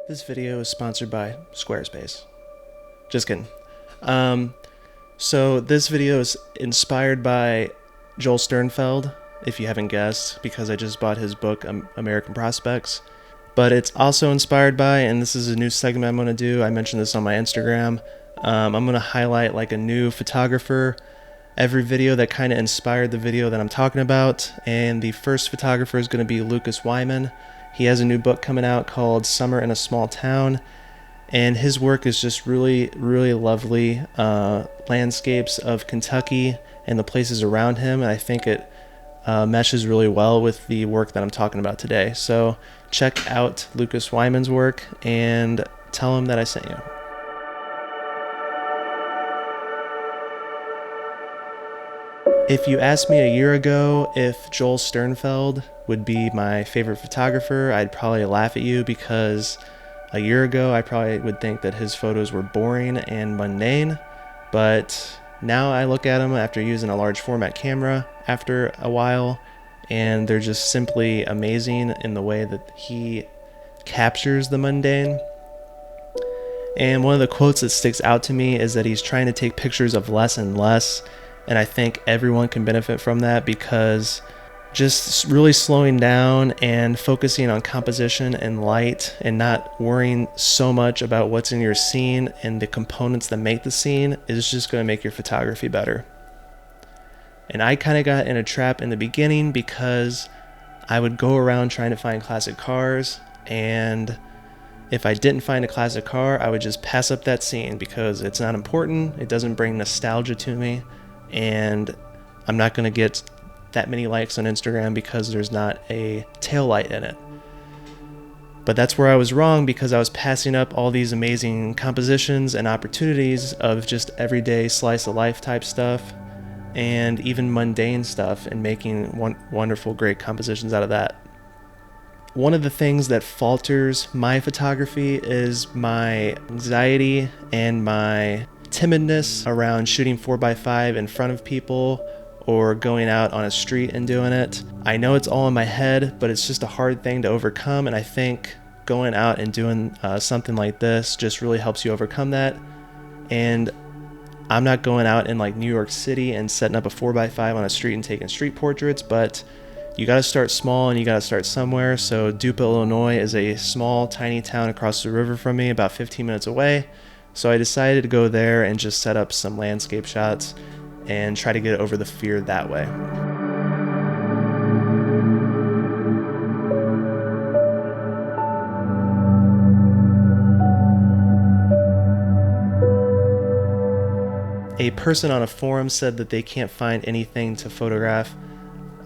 This video is sponsored by Squarespace. Just kidding. So this video is inspired by Joel Sternfeld, if you haven't guessed, because I just bought his book, American Prospects. But it's also inspired by, and this is a new segment I'm going to do, I mentioned this on my Instagram, I'm going to highlight like a new photographer every video that kind of inspired the video that I'm talking about. And the first photographer is going to be Wiman. He has a new book coming out called Summer in a Small Town, and his work is just really, really lovely landscapes of Kentucky and the places around him, and I think it meshes really well with the work that I'm talking about today. So check out Lucas Wyman's work and tell him that I sent you. If you asked me a year ago if Joel Sternfeld would be my favorite photographer, I'd probably laugh at you, because a year ago I probably would think that his photos were boring and mundane. But now I look at him after using a large format camera after a while, and they're just simply amazing in the way that he captures the mundane. And one of the quotes that sticks out to me is that he's trying to take pictures of less and less. And I think everyone can benefit from that, because just really slowing down and focusing on composition and light and not worrying so much about what's in your scene and the components that make the scene is just going to make your photography better. And I kind of got in a trap in the beginning, because I would go around trying to find classic cars, and if I didn't find a classic car, I would just pass up that scene because it's not important, it doesn't bring nostalgia to me, and I'm not going to get that many likes on Instagram because there's not a tail light in it. But that's where I was wrong, because I was passing up all these amazing compositions and opportunities of just everyday slice of life type stuff and even mundane stuff, and making wonderful, great compositions out of that. One of the things that falters my photography is my anxiety and my timidness around shooting 4x5 in front of people or going out on a street and doing it. I know it's all in my head, but it's just a hard thing to overcome, and I think going out and doing something like this just really helps you overcome that. And I'm not going out in like New York City and setting up a 4x5 on a street and taking street portraits, but you got to start small and you got to start somewhere. So Dupo, Illinois is a small, tiny town across the river from me, about 15 minutes away. So I decided to go there and just set up some landscape shots and try to get over the fear that way. A person on a forum said that they can't find anything to photograph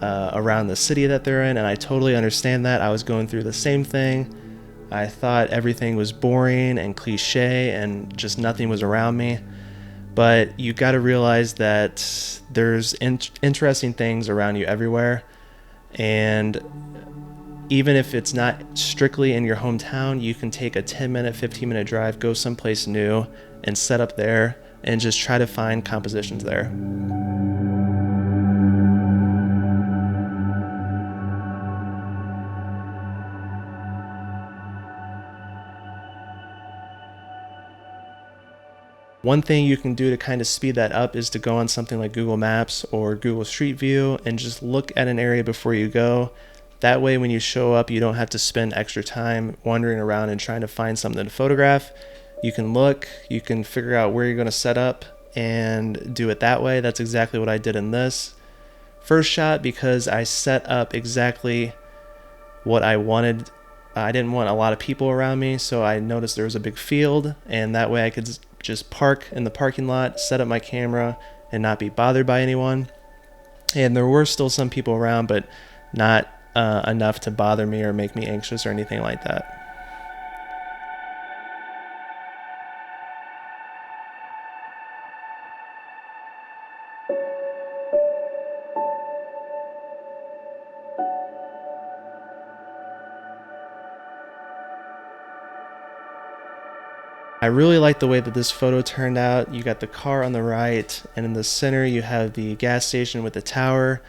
around the city that they're in, and I totally understand that. I was going through the same thing. I thought everything was boring and cliche and just nothing was around me. But you got to realize that there's interesting things around you everywhere. And even if it's not strictly in your hometown, you can take a 10-minute, 15-minute drive, go someplace new and set up there and just try to find compositions there. One thing you can do to kind of speed that up is to go on something like Google Maps or Google Street View and just look at an area before you go. That way when you show up, you don't have to spend extra time wandering around and trying to find something to photograph. You can look, you can figure out where you're going to set up and do it that way. That's exactly what I did in this first shot, because I set up exactly what I wanted. I didn't want a lot of people around me, so I noticed there was a big field, and that way I could just park in the parking lot, set up my camera, and not be bothered by anyone. And there were still some people around, but not enough to bother me or make me anxious or anything like that. I really like the way that this photo turned out. You got the car on the right, and in the center you have the gas station with the tower.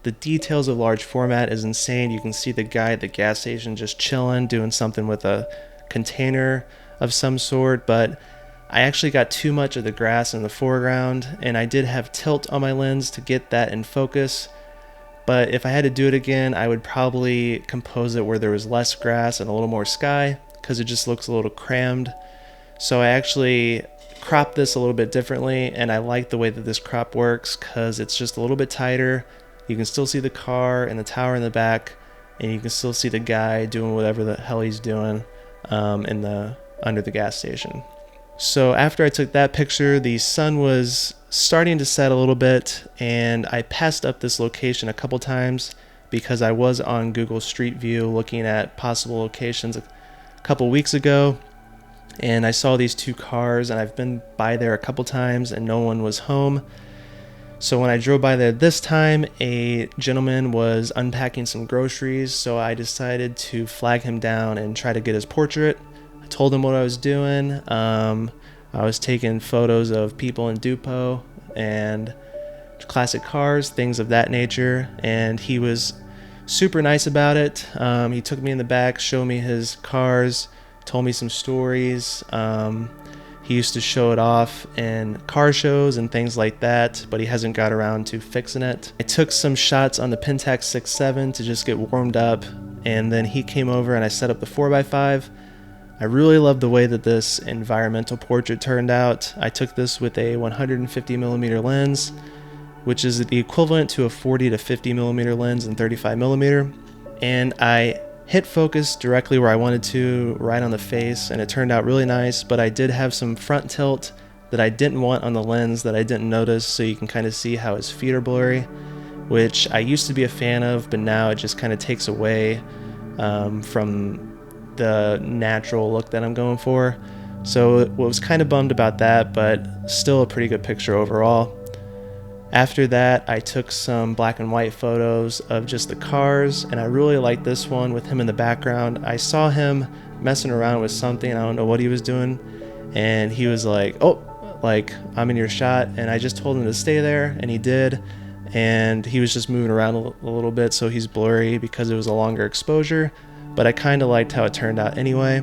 The details of large format is insane. You can see the guy at the gas station just chilling, doing something with a container of some sort, but I actually got too much of the grass in the foreground, and I did have tilt on my lens to get that in focus. But if I had to do it again, I would probably compose it where there was less grass and a little more sky, because it just looks a little crammed. So I actually cropped this a little bit differently, and I like the way that this crop works because it's just a little bit tighter. You can still see the car and the tower in the back, and you can still see the guy doing whatever the hell he's doing under the gas station. So after I took that picture, the sun was starting to set a little bit, and I passed up this location a couple times because I was on Google Street View looking at possible locations a couple weeks ago, and I saw these two cars, and I've been by there a couple times and no one was home. So when I drove by there this time, a gentleman was unpacking some groceries, so I decided to flag him down and try to get his portrait. I told him what I was doing. I was taking photos of people in Dupo and classic cars, things of that nature, and he was super nice about it. He took me in the back, showed me his cars, told me some stories. He used to show it off in car shows and things like that, but he hasn't got around to fixing it. I took some shots on the Pentax 6.7 to just get warmed up, and then he came over and I set up the 4x5. I really love the way that this environmental portrait turned out. I took this with a 150mm lens, which is the equivalent to a 40 to 50mm lens in 35mm, and I hit focus directly where I wanted to, right on the face, and it turned out really nice. But I did have some front tilt that I didn't want on the lens that I didn't notice, so you can kind of see how his feet are blurry, which I used to be a fan of, but now it just kind of takes away from the natural look that I'm going for. So I was kind of bummed about that, but still a pretty good picture overall. After that, I took some black and white photos of just the cars, and I really liked this one with him in the background. I saw him messing around with something, I don't know what he was doing, and he was like, oh, like, I'm in your shot, and I just told him to stay there, and he did, and he was just moving around a little bit, so he's blurry because it was a longer exposure, but I kind of liked how it turned out anyway.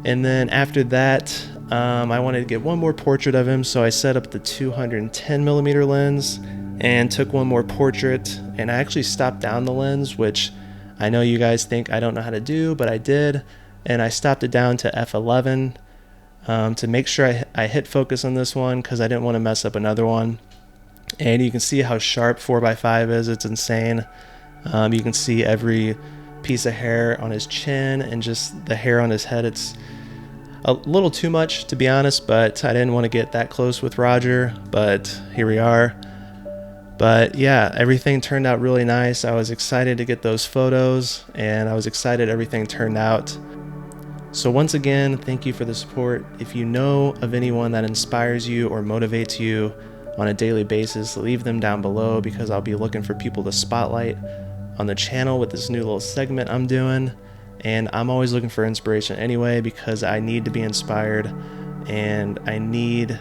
And then after that, I wanted to get one more portrait of him, so I set up the 210mm lens and took one more portrait, and I actually stopped down the lens, which I know you guys think I don't know how to do, but I did, and I stopped it down to f11 to make sure I hit focus on this one because I didn't want to mess up another one. And you can see how sharp 4x5 is. It's insane. You can see every piece of hair on his chin and just the hair on his head. It's a little too much, to be honest, but I didn't want to get that close with Roger, but here we are. But yeah, everything turned out really nice. I was excited to get those photos, and I was excited everything turned out. So once again, thank you for the support. If you know of anyone that inspires you or motivates you on a daily basis, leave them down below, because I'll be looking for people to spotlight on the channel with this new little segment I'm doing. And I'm always looking for inspiration anyway, because I need to be inspired, and I need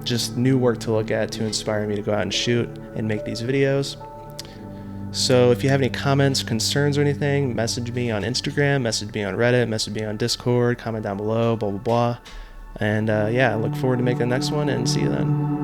just new work to look at to inspire me to go out and shoot and make these videos. So if you have any comments, concerns, or anything, message me on Instagram, message me on Reddit, message me on Discord, comment down below, blah, blah, blah. And yeah, I look forward to making the next one, and see you then.